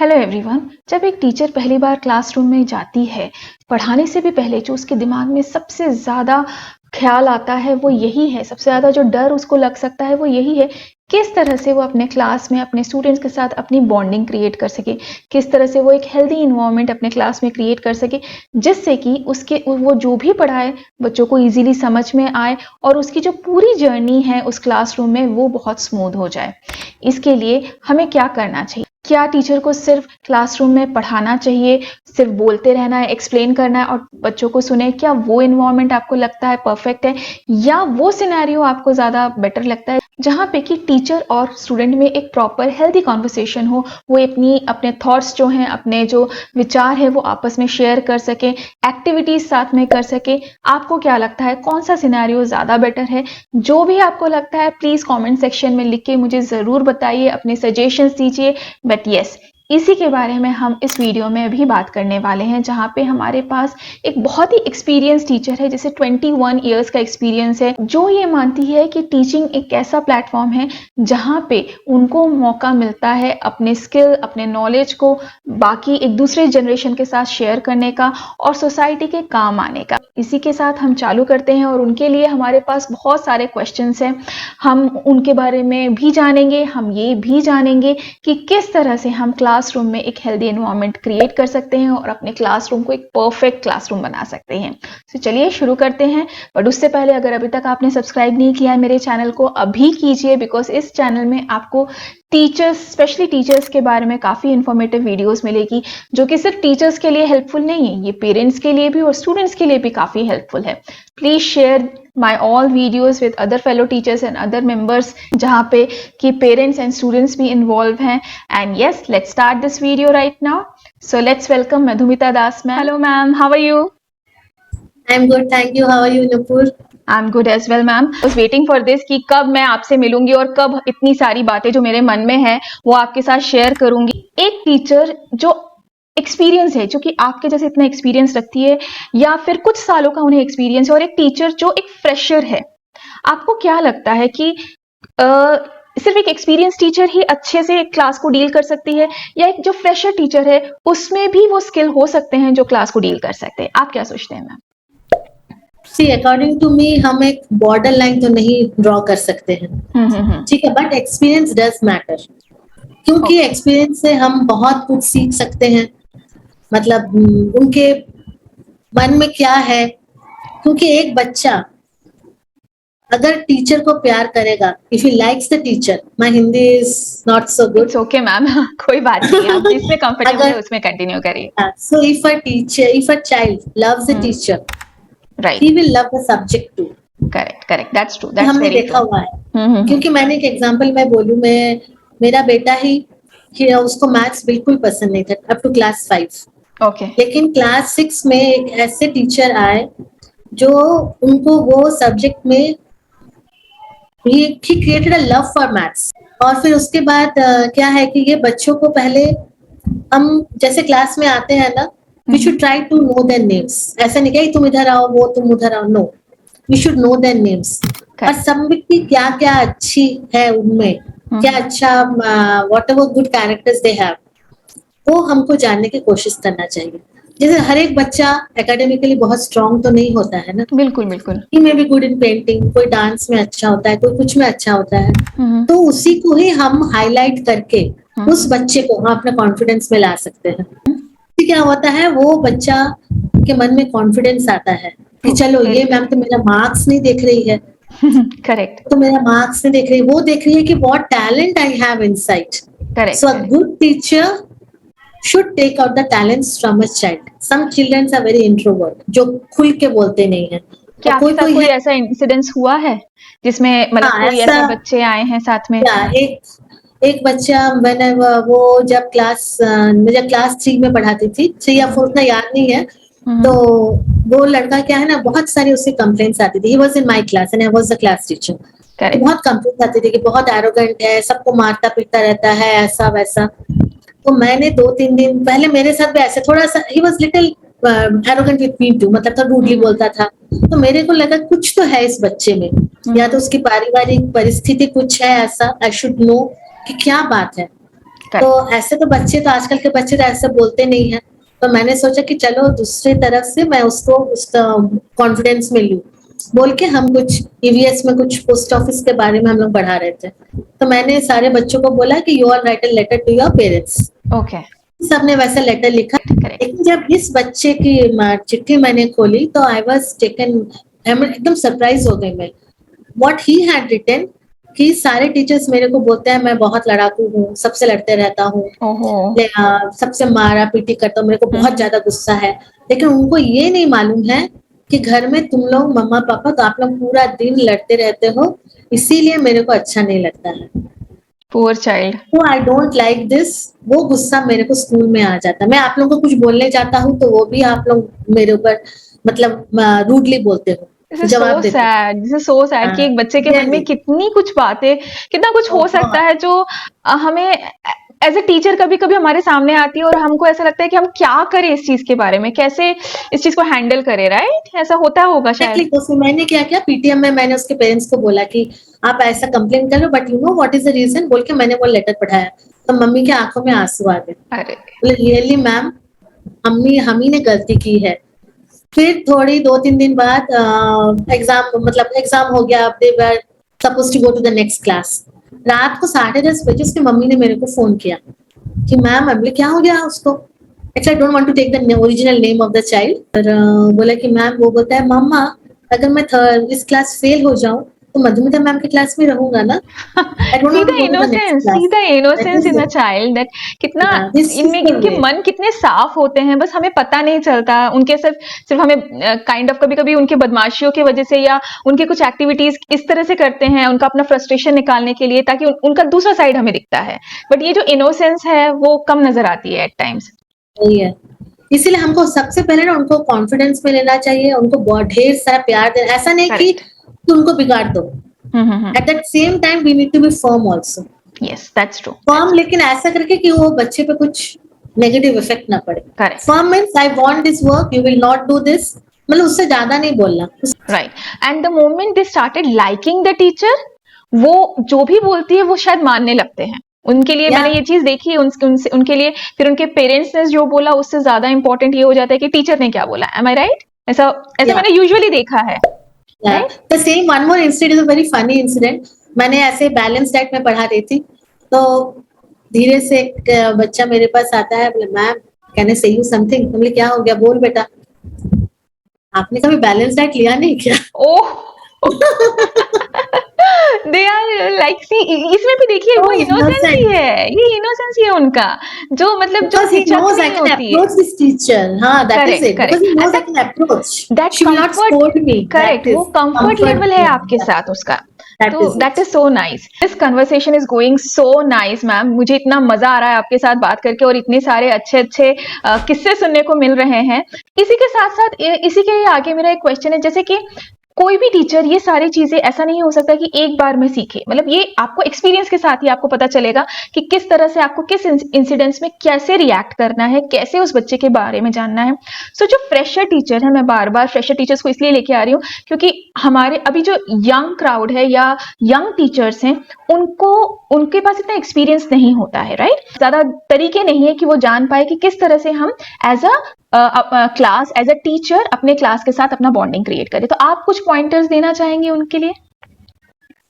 Hello everyone. जब एक teacher पहली बार क्लासरूम में जाती है, पढ़ाने से भी पहले जो उसके दिमाग में सबसे ज़्यादा ख्याल आता है वो यही है, सबसे ज़्यादा जो डर उसको लग सकता है वो यही है, किस तरह से वो अपने क्लास में अपने स्टूडेंट्स के साथ अपनी बॉन्डिंग क्रिएट कर सके, किस तरह से वो एक हेल्दी इन्वायरमेंट अपने क्लास में क्रिएट कर सके, जिससे कि उसके वो जो भी पढ़ाए बच्चों को ईज़िली समझ में आए और उसकी जो पूरी जर्नी है उस क्लासरूम में वो बहुत स्मूथ हो जाए। इसके लिए हमें क्या करना चाहिए? क्या टीचर को सिर्फ क्लासरूम में पढ़ाना चाहिए, सिर्फ बोलते रहना है, एक्सप्लेन करना है और बच्चों को सुने? क्या वो एनवायरनमेंट आपको लगता है परफेक्ट है, या वो सिनेरियो आपको ज़्यादा बेटर लगता है जहाँ पे कि टीचर और स्टूडेंट में एक प्रॉपर हेल्दी कॉन्वर्सेशन हो, वो अपने थॉट्स जो हैं, अपने जो विचार है वो आपस में शेयर कर सके, एक्टिविटीज साथ में कर सके? आपको क्या लगता है कौन सा सिनेरियो ज़्यादा बेटर है? जो भी आपको लगता है प्लीज़ कमेंट सेक्शन में लिख के मुझे ज़रूर बताइए, अपने सजेशंस दीजिए। बट यस, इसी के बारे में हम इस वीडियो में भी बात करने वाले हैं, जहाँ पे हमारे पास एक बहुत ही एक्सपीरियंस टीचर है, जिसे 21 ईयर्स का एक्सपीरियंस है, जो ये मानती है कि टीचिंग एक ऐसा प्लेटफॉर्म है जहाँ पे उनको मौका मिलता है अपने स्किल, अपने नॉलेज को बाकी एक दूसरे जनरेशन के साथ शेयर करने का और सोसाइटी के काम आने का। इसी के साथ हम चालू करते हैं और उनके लिए हमारे पास बहुत सारे क्वेश्चंस हैं। हम उनके बारे में भी जानेंगे, हम ये भी जानेंगे कि किस तरह से हम क्लासरूम में एक हेल्दी एनवायरनमेंट क्रिएट कर सकते हैं और अपने क्लासरूम को एक परफेक्ट क्लासरूम बना सकते हैं। तो चलिए शुरू करते हैं। बट उससे पहले अगर अभी तक आपने सब्सक्राइब नहीं किया है मेरे चैनल को, अभी कीजिए, बिकॉज इस चैनल में आपको टीचर्स, स्पेशली टीचर्स के बारे में काफ़ी इंफॉर्मेटिव वीडियोस मिलेगी, जो कि सिर्फ टीचर्स के लिए हेल्पफुल नहीं है, ये पेरेंट्स के लिए भी और स्टूडेंट्स के लिए भी काफ़ी हेल्पफुल है। Please share my all videos with other fellow teachers and other members, जहाँ पे कि parents and students भी involve हैं। And yes, let's start this video right now. So let's welcome Madhumita Das ma'am. Hello ma'am, how are you? I'm good, thank you. How are you, Nupur? I'm good as well ma'am. I was waiting for this कि कब मैं आपसे मिलूंगी और कब इतनी सारी बातें जो मेरे मन में है वो आपके साथ शेयर करूंगी। एक टीचर जो एक्सपीरियंस है, जो कि आपके जैसे इतना एक्सपीरियंस रखती है या फिर कुछ सालों का उन्हें एक्सपीरियंस है, और एक टीचर जो एक फ्रेशर है, आपको क्या लगता है कि सिर्फ एक एक्सपीरियंस टीचर ही अच्छे से एक क्लास को डील कर सकती है, या एक जो फ्रेशर टीचर है उसमें भी वो स्किल हो सकते हैं जो क्लास को डील कर सकते हैं? आप क्या सोचते हैं ma'am? See, according to me, हम एक बॉर्डर लाइन तो नहीं ड्रॉ कर सकते हैं, ठीक है, बट एक्सपीरियंस डज मैटर, क्योंकि एक्सपीरियंस से हम बहुत कुछ सीख सकते हैं। मतलब उनके मन में क्या है, क्योंकि एक बच्चा अगर टीचर को प्यार करेगा, if he likes the teacher, my Hindi is not so good, it's okay ma'am, कोई बात नहीं, आप जिसमें कंफर्टेबल है उसमें कंटिन्यू करिए। So if a child loves the teacher, right, he will love the subject too. Correct correct, that's true, that's हमने very देखा ट्रू। हुआ है, क्योंकि मैंने एक एग्जांपल मैं बोलूं, मैं मेरा बेटा ही कि उसको मैथ्स बिल्कुल पसंद नहीं था अप टू क्लास 5। ओके, लेकिन क्लास 6 में एक ऐसे टीचर आए जो उनको वो सब्जेक्ट में he created a love for maths. और फिर उसके बाद क्या है कि ये बच्चों को पहले हम जैसे क्लास में आते हैं ना, we should try to know their names. ऐसा नहीं कि तुम इधर आओ, वो तुम उधर आओ, no, we should know their names. और सबमिट की क्या क्या अच्छी है उनमें, क्या अच्छा whatever good characters they have, वो हमको जानने की कोशिश करना चाहिए। जैसे हर एक बच्चा एकेडमिकली बहुत स्ट्रांग तो नहीं होता है ना, बिल्कुल बिल्कुल, ही में भी गुड इन पेंटिंग, कोई डांस में अच्छा होता है, कोई कुछ में अच्छा होता है, तो उसी को ही हम हाईलाइट करके उस बच्चे को हम अपने कॉन्फिडेंस में ला सकते हैं। क्या होता है, वो बच्चा के मन में कॉन्फिडेंस आता है कि चलो ये मैम तो मेरा मार्क्स नहीं देख रही है, करेक्ट, तो मेरा मार्क्स नहीं देख रही है, वो देख रही है कि what talent I have inside. So a good teacher should take out the talents from a child. Some children are very introvert, जो खुल के बोलते नहीं है। क्या आपके साथ कोई ऐसा इंसिडेंस हुआ है जिसमें मतलब कोई ऐसे बच्चे आए हैं साथ में? एक बच्चा, मैंने वो जब क्लास 3 में पढ़ाती थी, 3 या 4 उतना याद नहीं है, तो वो लड़का क्या है ना, बहुत सारी उसकी कंप्लेंट्स आती थी। He was in my class and I was the class teacher. तो बहुत कंप्लेंट्स आती थी कि बहुत एरोगेंट है, सबको मारता पीटता रहता है, ऐसा वैसा। तो मैंने 2-3 दिन पहले मेरे साथ भी ऐसे थोड़ा सा, he was little arrogant with me too, मतलब थोड़ा रूडली बोलता था। तो मेरे को लगा कुछ तो है इस बच्चे में, या तो उसकी पारिवारिक परिस्थिति कुछ है ऐसा, आई शुड नो कि क्या बात है। तो ऐसे तो बच्चे तो आजकल के बच्चे तो ऐसे बोलते नहीं है, तो मैंने सोचा कि चलो दूसरी तरफ से मैं उसको उसका कॉन्फिडेंस में लूं, बोल के हम कुछ ईवीएस में कुछ पोस्ट ऑफिस के बारे में हम लोग पढ़ा रहे थे, तो मैंने सारे बच्चों को बोला कि you all write a letter to your parents. Okay, सबने वैसा लेटर लिखा, लेकिन जब इस बच्चे की चिट्ठी मैंने खोली तो आई वाज टेकन, एकदम सरप्राइज हो गई मैं। व्हाट ही हैड रिटन कि सारे टीचर्स मेरे को बोलते हैं मैं बहुत लड़ाकू हूँ, सबसे लड़ते रहता हूँ, सबसे मारा पीटी करता हूँ, मेरे को बहुत ज्यादा गुस्सा है, लेकिन उनको ये नहीं मालूम है कि घर में तुम लोग मम्मा पापा तो आप लोग पूरा दिन लड़ते रहते हो, इसीलिए मेरे को अच्छा नहीं लगता है। Poor child. तो आई डोंट लाइक दिस, वो गुस्सा मेरे को स्कूल में आ जाता है। मैं आप लोगों को कुछ बोलने जाता हूँ तो वो भी आप लोग मेरे ऊपर मतलब रूडली बोलते हो, जवाब देते हो। दिस इज सो सैड कि एक बच्चे के मन में कितनी कुछ बातें, कितना कुछ हो सकता है जो हमें एज ए टीचर कभी कभी हमारे सामने आती है और हमको ऐसा लगता है कि हम क्या करें इस चीज के बारे में, कैसे इस चीज को हैंडल करें, राइट? ऐसा होता होगा शायद। तो मैंने क्या किया, पीटीएम में मैंने उसके पेरेंट्स को बोला कि आप ऐसा कंप्लेन कर लो, but you know what is the reason, बोल के मैंने वो लेटर पढ़ाया, तो मम्मी की आंखों में आंसू आ गए। अरे रियली मैम, हम ही ने गलती की है। फिर थोड़ी 2-3 दिन बाद एग्जाम हो गया, they were supposed to go to the next class. रात को 10:30 बजे उसकी मम्मी ने मेरे को फोन किया कि मैम अगले क्या हो गया उसको, actually I don't want to take the original name of the child, पर बोला कि मैम, वो बोलता है मम्मा अगर मैं इस क्लास फेल हो जाऊं तो मधुमिता मैम की क्लास में रहूंगा ना। see the innocence in the child, that कितना इनके मन कितने साफ होते हैं, बस हमें पता नहीं चलता। उनके सिर्फ हमें काइंड ऑफ कभी कभी उनके बदमाशियों की वजह से या उनके कुछ एक्टिविटीज इस तरह से करते हैं उनका अपना फ्रस्ट्रेशन निकालने के लिए, ताकि उनका दूसरा साइड हमें दिखता है, बट ये जो इनोसेंस है वो कम नजर आती है एट टाइम्स। इसीलिए हमको सबसे पहले ना उनको कॉन्फिडेंस में लेना चाहिए, उनको बहुत ढेर सारा प्यार देना, ऐसा नहीं कि उनको बिगाड़ दो। At that same time we need to be firm also. Yes, that's true. Firm, लेकिन ऐसा करके कि वो बच्चे पे कुछ नेगेटिव इफेक्ट ना पड़े। Correct. Firm means I want this work, you will not do this, मतलब उससे ज्यादा नहीं बोलना। Right. And the moment they started liking the teacher, वो जो भी बोलती है वो शायद मानने लगते हैं। उनके लिए मैंने ये चीज देखी, उनके लिए फिर उनके पेरेंट्स ने जो बोला उससे ज्यादा इंपॉर्टेंट ये हो जाता है कि टीचर ने क्या बोला। Am I right? ऐसा मैंने यूजुअली देखा है। The same one more incident is a very funny incident. मैंने ऐसे बैलेंस डाइट में पढ़ा रही थी, तो धीरे से एक बच्चा मेरे पास आता है, बोले मैम कैन आई से यू समथिंग। बोले क्या हो गया, बोल बेटा। आपने कभी बैलेंस डाइट लिया नहीं क्या? ओह They are like, see, इसमें भी देखिए वो इनोसेंस ही है, ये इनोसेंस ही है उनका, जो मतलब जो हिचक नहीं होती है। This teacher, हाँ, that is it. Because he knows I can approach. She will not scold me. Correct, वो comfort level है आपके साथ उसका। तो that is so nice. This conversation is going so nice, ma'am. मुझे इतना मजा आ रहा है आपके साथ बात करके और इतने सारे अच्छे किस्से सुनने को मिल रहे हैं। इसी के साथ साथ इसी के आगे मेरा एक क्वेश्चन है, जैसे कि कोई भी टीचर ये सारी चीजें ऐसा नहीं हो सकता कि एक बार में सीखे, मतलब ये आपको एक्सपीरियंस के साथ ही आपको पता चलेगा कि किस तरह से आपको किस इंसिडेंट्स में कैसे रिएक्ट करना है, कैसे उस बच्चे के बारे में जानना है। सो जो फ्रेशर टीचर है, मैं बार बार फ्रेशर टीचर्स को इसलिए लेके आ रही हूँ क्योंकि हमारे अभी जो यंग क्राउड है या यंग टीचर्स हैं, उनके पास इतना एक्सपीरियंस नहीं होता है, राइट? ज्यादा तरीके नहीं है कि वो जान पाए कि किस तरह से हम as class, as a teacher अपने क्लास के साथ अपना बॉन्डिंग क्रिएट करें। तो आप कुछ पॉइंटर्स देना चाहेंगे उनके लिए?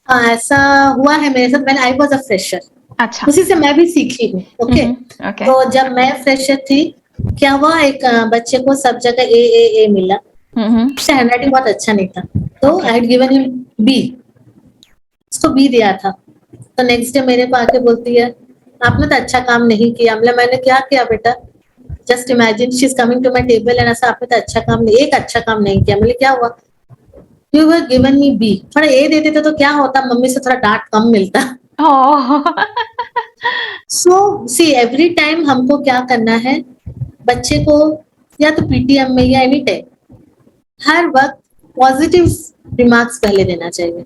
ऐसा हुआ है मेरे साथ, मैंने आई वाज अ फ्रेशर। अच्छा, उसी से मैं भी सीखी हूँ। ओके, तो जब मैं फ्रेशर थी, क्या हुआ, एक बच्चे को सब जगह ए मिला, उसका हैंडराइटिंग बहुत अच्छा नहीं था, तो I had given him B, उसको बी दिया था। तो नेक्स्ट डे मेरे को आके बोलती है आपने तो अच्छा काम नहीं किया। मतलब मैंने क्या किया बेटा, just imagine she is coming to my table and ऐसा आपने तो अच्छा काम नहीं, एक अच्छा काम नहीं किया। मतलब क्या हुआ, you have given me B, थोड़ा ए दे देते तो क्या होता, मम्मी से थोड़ा डांट कम मिलता। सो सी एवरी टाइम हमको क्या करना है, बच्चे को या तो पीटीएम में या एनी टाइम हर वक्त पॉजिटिव रिमार्क्स पहले देना चाहिए,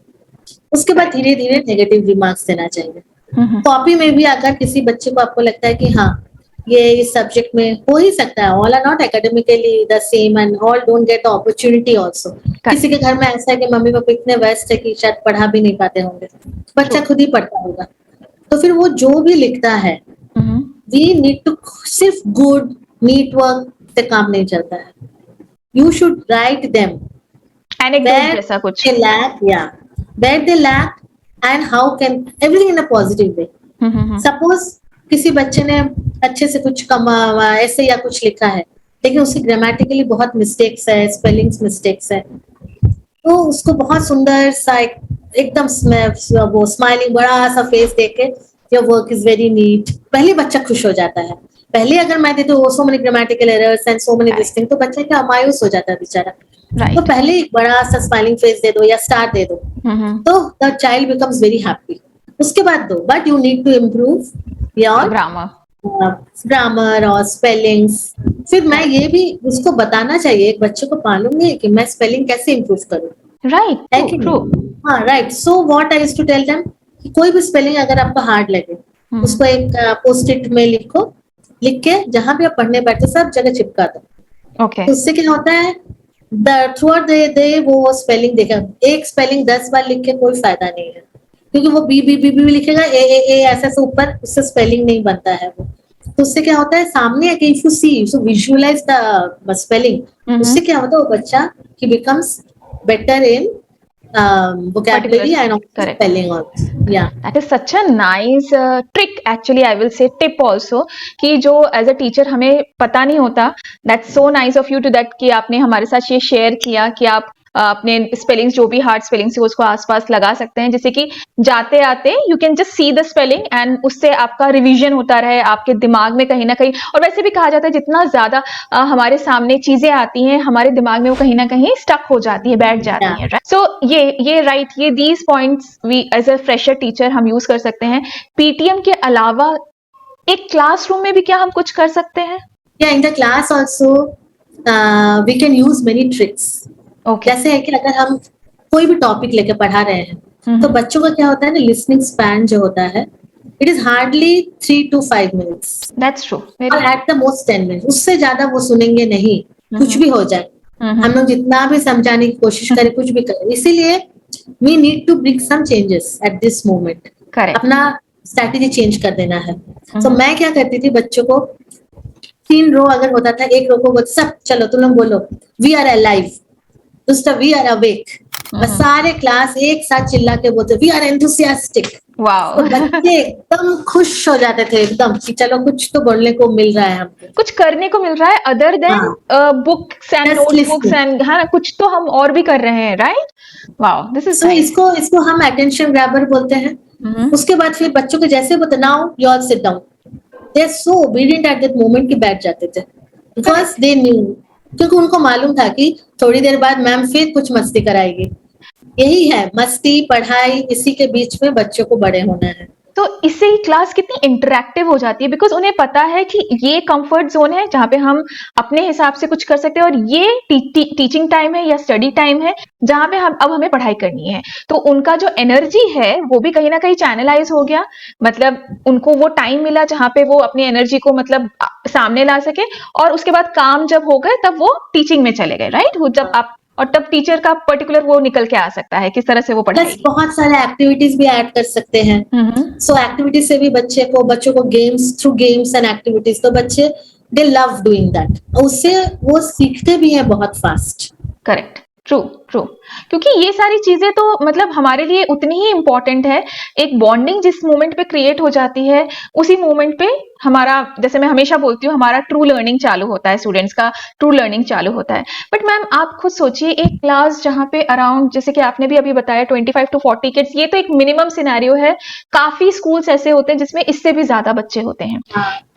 उसके बाद धीरे धीरे नेगेटिव रिमार्क्स देना चाहिए। कॉपी में भी अगर किसी बच्चे को आपको लगता है कि हाँ ये इस सब्जेक्ट में हो ही सकता है, all are not academically the same and all don't get the opportunity also. किसी के घर में ऐसा है कि मम्मी पापा इतने व्यस्त है कि शायद पढ़ा भी नहीं पाते होंगे, बच्चा खुद ही पढ़ता होगा, तो फिर वो जो भी लिखता है वी नीड टू सिर्फ गुड नीट वर्क से काम नहीं चलता है. You should write them anecdote where जैसा कुछ. they lack, yeah, where they lack and how can everything in a positive way. Suppose किसी बच्चे ने अच्छे से कुछ ऐसे या कुछ लिखा है, लेकिन उसकी ग्रामेटिकली बहुत मिस्टेक्स है, स्पेलिंग्स मिस्टेक्स है, तो उसको बहुत सुंदर सा एकदम वो स्माइलिंग बड़ा सा फेस देके your work is very neat, पहले बच्चा खुश हो जाता है. पहले अगर मैं दे दूं so many grammatical errors and so many this thing, तो बच्चा क्या मायूस हो जाता है बेचारा. तो पहले एक बड़ा सा स्माइलिंग फेस दे दो या स्टार दे दो, तो the child becomes very happy. उसके बाद दो, but you need to improve your grammar और स्पेलिंग्स. फिर मैं ये भी उसको बताना चाहिए, एक बच्चे को मालूम है कि मैं स्पेलिंग कैसे इम्प्रूव करूँ. Right, true. हाँ, right. So what I used to tell them, कोई भी स्पेलिंग अगर आपको हार्ड लगे, उसको एक पोस्ट इट में लिखो, लिख के जहां भी आप पढ़ने बैठे सब जगह चिपका दो. ओके. तो उससे क्या होता है, थ्रू आउट द डे वो स्पेलिंग देखा. एक स्पेलिंग 10 बार लिख के कोई फायदा नहीं है, क्योंकि वो बी बी बी बी लिखेगा, ए ऐसे से ऊपर, उससे स्पेलिंग नहीं बनता है वो. तो उससे क्या होता है, सामने if you see so visualise the spelling, उससे क्या होता है, वो बच्चा ही becomes better in vocabulary and spelling also. Yeah, that is such a nice trick, actually I will say tip also, कि जो as a teacher हमें पता नहीं होता. That's so nice of you to that कि आपने हमारे साथ ये शेयर किया कि आप अपने स्पेलिंग्स जो भी हार्ड स्पेलिंग्स है उसको आसपास लगा सकते हैं, जिससे कि जाते आते you can just see the spelling and उससे आपका रिवीजन होता रहे आपके दिमाग में कहीं ना कहीं. और वैसे भी कहा जाता है जितना ज्यादा हमारे सामने चीजें आती हैं हमारे दिमाग में वो कहीं ना कहीं स्टक हो जाती है, बैठ जाती है. राइट. सो ये राइट, ये these points we as a fresher teacher हम यूज कर सकते हैं. पीटीएम के अलावा एक क्लासरूम में भी क्या हम कुछ कर सकते हैं? या in the class also we can use many tricks. जैसे है कि अगर हम कोई भी टॉपिक लेके पढ़ा रहे हैं, तो बच्चों का क्या होता है ना, लिसनिंग स्पैन जो होता है, it is hardly 3 to 5 minutes. That's true. और एट द मोस्ट 10 minutes. उससे ज्यादा वो सुनेंगे नहीं, कुछ भी हो जाए. हम लोग जितना भी समझाने की कोशिश करें, कुछ भी करें. इसीलिए we need to bring some changes at this moment. अपना स्ट्रैटेजी चेंज कर देना है. तो मैं क्या करती थी, बच्चों को 3 रो अगर होता था, एक रो को बोलते सब चलो तुम लोग बोलो वी आर अलाइव, दूसरा वी आर अवेक. सारे क्लास एक साथ चिल्ला के बोलते वी आर एंथुसियास्टिक. वाओ. तो बच्चे एकदम खुश हो जाते थे एकदम कि चलो कुछ तो बोलने को मिल रहा है, हमको कुछ करने को मिल रहा है other than books and notebooks and हाँ कुछ तो हम और भी कर रहे हैं. राइट. Wow, this is. इसको हम अटेंशन ग्रैबर बोलते हैं. उसके बाद फिर बच्चों को जैसे बोलते now you all sit down, they are so obedient at that moment कि बैठ जाते थे, बिकॉज दे न्यू, क्योंकि उनको मालूम था कि थोड़ी देर बाद मैम फिर कुछ मस्ती कराएगी. यही है मस्ती पढ़ाई, इसी के बीच में बच्चों को बड़े होना है. तो इससे ही क्लास कितनी इंटरैक्टिव हो जाती है, बिकॉज उन्हें पता है कि ये कंफर्ट जोन है जहाँ पे हम अपने हिसाब से कुछ कर सकते हैं, और ये टीचिंग टाइम है या स्टडी टाइम है जहाँ पे अब हमें पढ़ाई करनी है. तो उनका जो एनर्जी है वो भी कहीं ना कहीं चैनलाइज हो गया, मतलब उनको वो टाइम मिला जहाँ पे वो अपनी एनर्जी को मतलब सामने ला सके, और उसके बाद काम जब हो गए तब वो टीचिंग में चले गए. राइट. वो जब आप और तब टीचर का पर्टिकुलर वो निकल के आ सकता है किस तरह से वो पढ़ाएगी. बहुत सारे एक्टिविटीज भी ऐड कर सकते हैं. सो एक्टिविटीज से भी बच्चों को games, through games and activities, तो बच्चे दे लव डूइंग दैट. उससे वो सीखते भी हैं बहुत फास्ट. करेक्ट. ट्रू. क्योंकि ये सारी चीजें तो मतलब हमारे लिए उतनी ही इंपॉर्टेंट है. एक बॉन्डिंग जिस मोमेंट पे क्रिएट हो जाती है, उसी मोमेंट पे हमारा, जैसे मैं हमेशा बोलती हूँ, हमारा ट्रू लर्निंग चालू होता है, स्टूडेंट्स का ट्रू लर्निंग चालू होता है. बट मैम आप खुद सोचिए, एक क्लास जहाँ पे अराउंड, जैसे कि आपने भी अभी बताया 25 to 40 किड्स, ये तो एक मिनिमम सिनेरियो है. काफी स्कूल्स ऐसे होते हैं जिसमें इससे भी ज्यादा बच्चे होते हैं.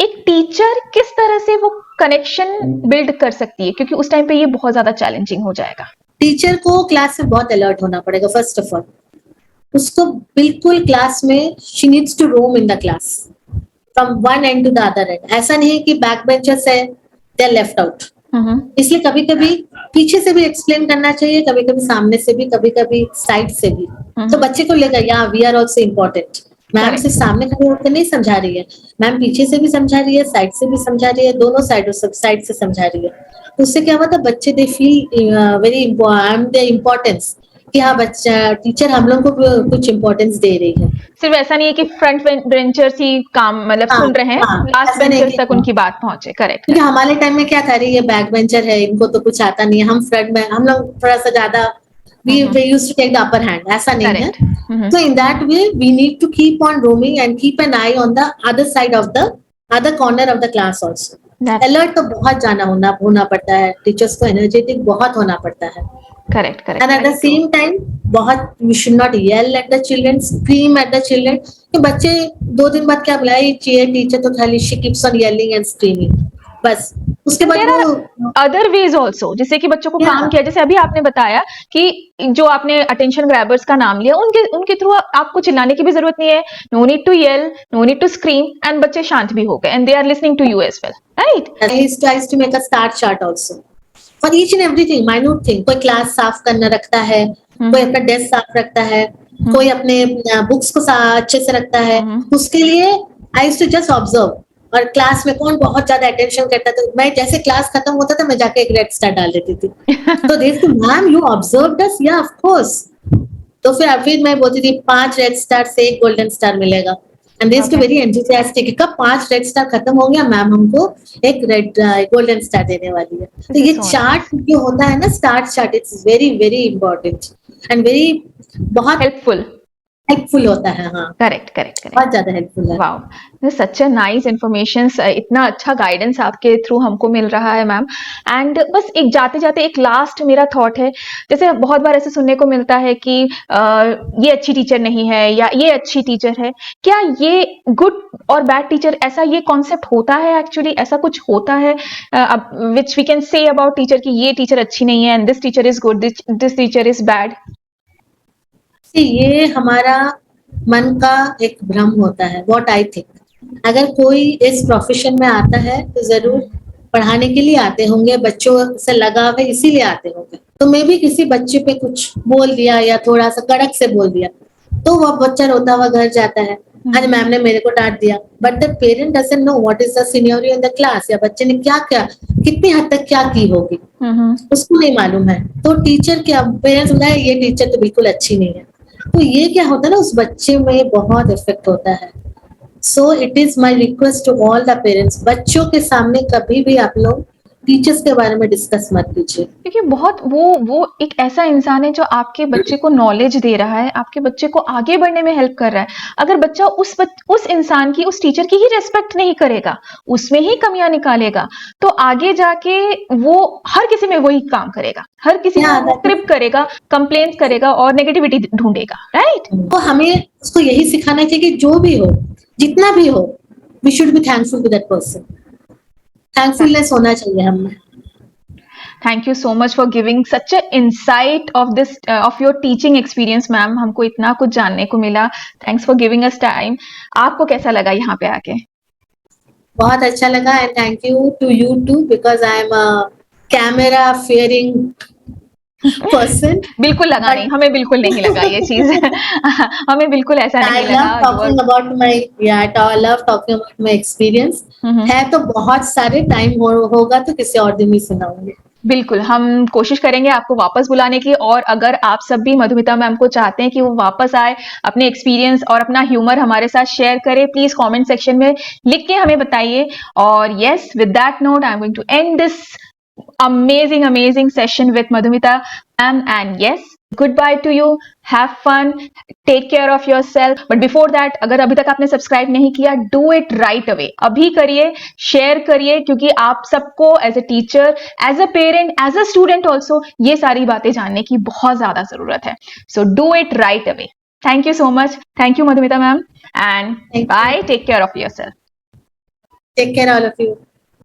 एक टीचर किस तरह से वो कनेक्शन बिल्ड कर सकती है, क्योंकि उस टाइम पे ये बहुत ज्यादा चैलेंजिंग हो जाएगा. टीचर को क्लास में बहुत अलर्ट होना पड़ेगा. फर्स्ट ऑफ ऑल उसको बिल्कुल क्लास में, she needs to roam in the class from one end to the other end. ऐसा नहीं कि बैक बेंचर्स है दे आर लेफ्ट आउट. इसलिए कभी कभी पीछे से भी एक्सप्लेन करना चाहिए, कभी कभी सामने से भी, कभी कभी साइड से भी. तो बच्चे को लगेगा या we are also important. Ma'am सिर्फ सामने खड़े होकर नहीं समझा रही है, मैम पीछे से भी समझा रही है, साइड से भी समझा रही है, दोनों साइड से समझा रही है. तो उससे क्या हुआ था, बच्चे they feel very the importance कि हाँ बच्चा टीचर हम लोग को कुछ इम्पोर्टेंस दे रही है। सिर्फ ऐसा नहीं है कि फ्रंट बेंचर्स ही काम मतलब हाँ, सुन रहे हैं, हाँ, लास्ट ऐसा नहीं बेंचर्स कि तक उनकी बात पहुंचे। करेक्ट। क्योंकि हमारे टाइम में क्या था, अरे ये बैक बेंचर है, इनको तो कुछ आता नहीं है, हम फ्रंट में, हम लोग थोड़ा सा ज्यादा we used to take the upper hand, ऐसा नहीं है। Correct. So in that way we need to keep on roaming and keep an eye on the other side of the other corner of the class also. Alert तो बहुत जाना होना पड़ता है, teachers को एनर्जेटिक बहुत होना पड़ता है। Correct correct. And at the same time बहुत we should not yell at the children, scream at the children, कि बच्चे 2 दिन बाद क्या बुलाए टीचर तो खाली she keeps on yelling and screaming, बस उसके बाद वो अदर वेज ऑल्सो, जैसे कि बच्चों को काम किया, जैसे अभी आपने बताया कि जो आपने अटेंशन ग्रैबर्स का नाम लिया, उनके थ्रू आपको चिल्लाने की भी जरूरत नहीं है, no need to yell, no need to scream, and बच्चे शांत भी हो गए and they are listening to you as well, right? I used to make a start chart also for each and everything, minute thing. कोई class साफ करना रखता है, कोई अपना डेस्क साफ रखता है, कोई अपने बुक्स को अच्छे से रखता है, उसके लिए I used to just observe. और क्लास में कौन बहुत ज्यादा अटेंशन करता था, मैं जैसे क्लास खत्म होता था मैं जाके एक रेड स्टार डाल देती थी। तो देखती मैम यू ऑब्जर्व्ड अस, या ऑफ कोर्स। तो फिर मैं बोलती थी 5 रेड स्टार से 1 गोल्डन स्टार मिलेगा, and they used to very enthusiastic, कब 5 रेड स्टार खत्म हो गया मैम हमको एक गोल्डन स्टार देने वाली है। तो ये चार्ट जो होता है ना, star chart, it's very very important and very बहुत हेल्पफुल होता है। हाँ, करेक्ट, बहुत ज्यादा हेल्पफुल है। Wow, such a nice information, इतना अच्छा गाइडेंस आपके थ्रू हमको मिल रहा है मैम। एंड बस एक जाते जाते एक लास्ट मेरा थॉट है, जैसे बहुत बार ऐसे सुनने को मिलता है कि ये अच्छी टीचर नहीं है या ये अच्छी टीचर है, क्या ये गुड और बैड टीचर, ऐसा ये कॉन्सेप्ट होता है एक्चुअली? ऐसा कुछ होता है which we can say about teacher कि ये टीचर अच्छी नहीं है and this teacher is good, this teacher is bad? ये हमारा मन का एक भ्रम होता है, व्हाट आई थिंक। अगर कोई इस प्रोफेशन में आता है तो जरूर पढ़ाने के लिए आते होंगे, बच्चों से लगाव है इसीलिए आते होंगे। तो मैं भी किसी बच्चे पे कुछ बोल दिया या थोड़ा सा कड़क से बोल दिया तो वह बच्चा रोता हुआ घर जाता है, आज मैम ने मेरे को डांट दिया, but the parent doesn't know what is the scenario in the class, या बच्चे ने क्या क्या कितनी हद तक क्या की होगी उसको नहीं मालूम है। तो टीचर क्या, पेरेंट्स बोला ये टीचर तो बिल्कुल अच्छी नहीं है, तो ये क्या होता है ना, उस बच्चे में बहुत इफेक्ट होता है। So it is my request to all the parents, बच्चों के सामने कभी भी आप लोग टीचर्स के बारे में डिस्कस मत कीजिए, क्योंकि बहुत वो एक ऐसा इंसान है जो आपके बच्चे को नॉलेज दे रहा है, आपके बच्चे को आगे बढ़ने में हेल्प कर रहा है। अगर बच्चा उस इंसान की, उस टीचर की ही रेस्पेक्ट नहीं करेगा, उसमें ही कमियां निकालेगा, तो आगे जाके वो हर किसी में वही काम करेगा, हर किसी को क्रिप करेगा, कंप्लेंट करेगा और नेगेटिविटी ढूंढेगा, राइट? तो हमें उसको यही सिखाना चाहिए कि जो भी हो, जितना भी हो, we should be thankful to that person. Thankfulness होना चाहिए हमें। Thank you so much for giving such a insight of this of your teaching experience ma'am, हमको इतना कुछ जानने को मिला। Thanks for giving us time. आपको कैसा लगा यहाँ पे आके? बहुत अच्छा लगा, and thank you to you too, because I am a camera fearing person. बिल्कुल लगा नहीं, हमें बिल्कुल नहीं लगा ये चीज हमें बिल्कुल ऐसा नहीं लगा। I love talking about my experience। है तो बहुत सारे, टाइम होगा तो किसी और दिन ही सुनाऊंगी। बिल्कुल, हम कोशिश करेंगे आपको वापस बुलाने की, और अगर आप सब भी मधुमिता मैम को चाहते हैं कि वो वापस आए, अपने एक्सपीरियंस और अपना ह्यूमर हमारे साथ शेयर करे, प्लीज कमेंट सेक्शन में लिख के हमें बताइए। और yes, with that note I am going to end this amazing session with Madhumita ma'am, and yes, goodbye to you, have fun, take care of yourself, but before that अगर अभी तक आपने सब्सक्राइब नहीं किया, do it right away, अभी करिए, share करिए, क्योंकि आप सबको as a teacher, as a parent, as a student also ये सारी बातें जानने की बहुत ज्यादा जरूरत है। So do it right away. Thank you so much. Thank you Madhumita ma'am, and bye, take care of yourself. Take care all of you.